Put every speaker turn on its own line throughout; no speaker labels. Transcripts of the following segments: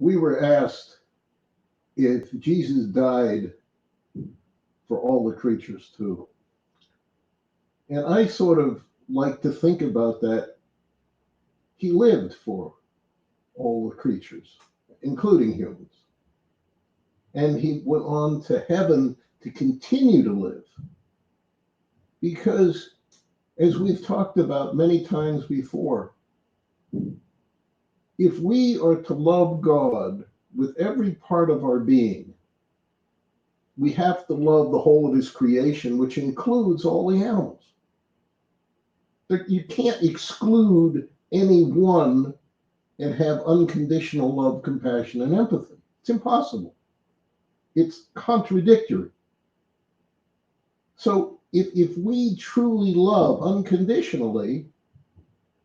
we were asked if Jesus died for all the creatures too. And I sort of like to think about that. He lived for all the creatures, including humans. And he went on to heaven to continue to live. Because, as we've talked about many times before, if we are to love God with every part of our being, we have to love the whole of his creation, which includes all the animals. You can't exclude any one and have unconditional love, compassion, and empathy. It's impossible. It's contradictory. So if we truly love unconditionally,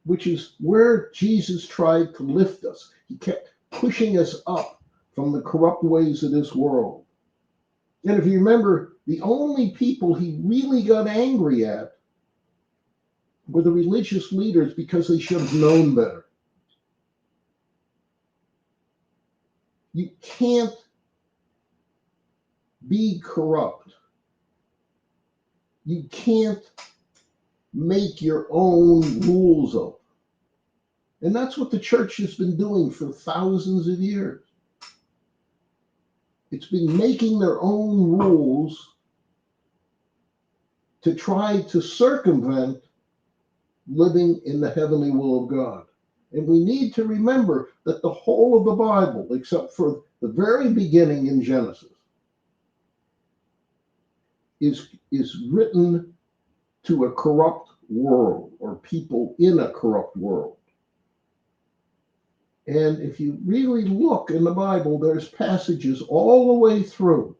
which is where Jesus tried to lift us, he kept pushing us up from the corrupt ways of this world. And if you remember, the only people he really got angry at were the religious leaders because they should have known better. You can't be corrupt. You can't make your own rules up. And that's what the church has been doing for thousands of years. It's been making their own rules to try to circumvent living in the heavenly will of God. And we need to remember that the whole of the Bible, except for the very beginning in Genesis, is written to a corrupt world, or people in a corrupt world. And if you really look in the Bible, there's passages all the way through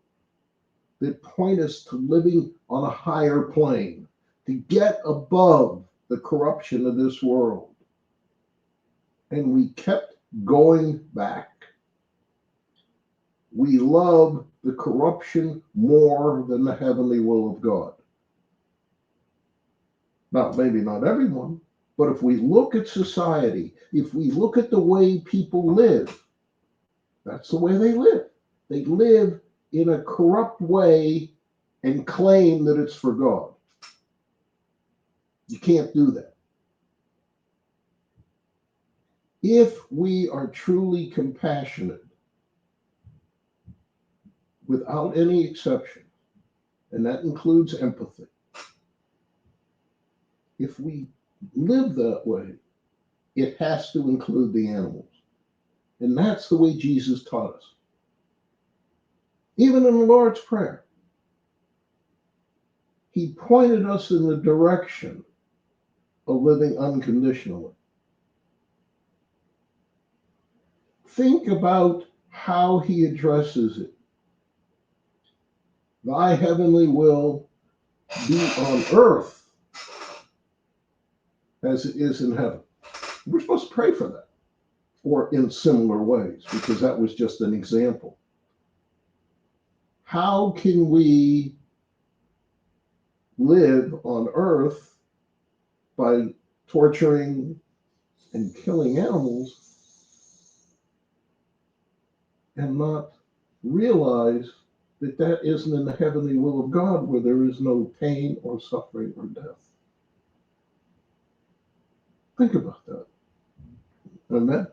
that point us to living on a higher plane, to get above the corruption of this world. And we kept going back. We love the corruption more than the heavenly will of God. Now, maybe not everyone, but if we look at society, if we look at the way people live, that's the way they live. They live in a corrupt way and claim that it's for God. You can't do that. If we are truly compassionate, without any exception, and that includes empathy, if we live that way, it has to include the animals. And that's the way Jesus taught us. Even in the Lord's Prayer, he pointed us in the direction of living unconditionally. Think about how he addresses it. Thy heavenly will be on earth as it is in heaven. We're supposed to pray for that, or in similar ways, because that was just an example. How can we live on earth by torturing and killing animals and not realize that that isn't in the heavenly will of God, where there is no pain or suffering or death? Think about that. Amen.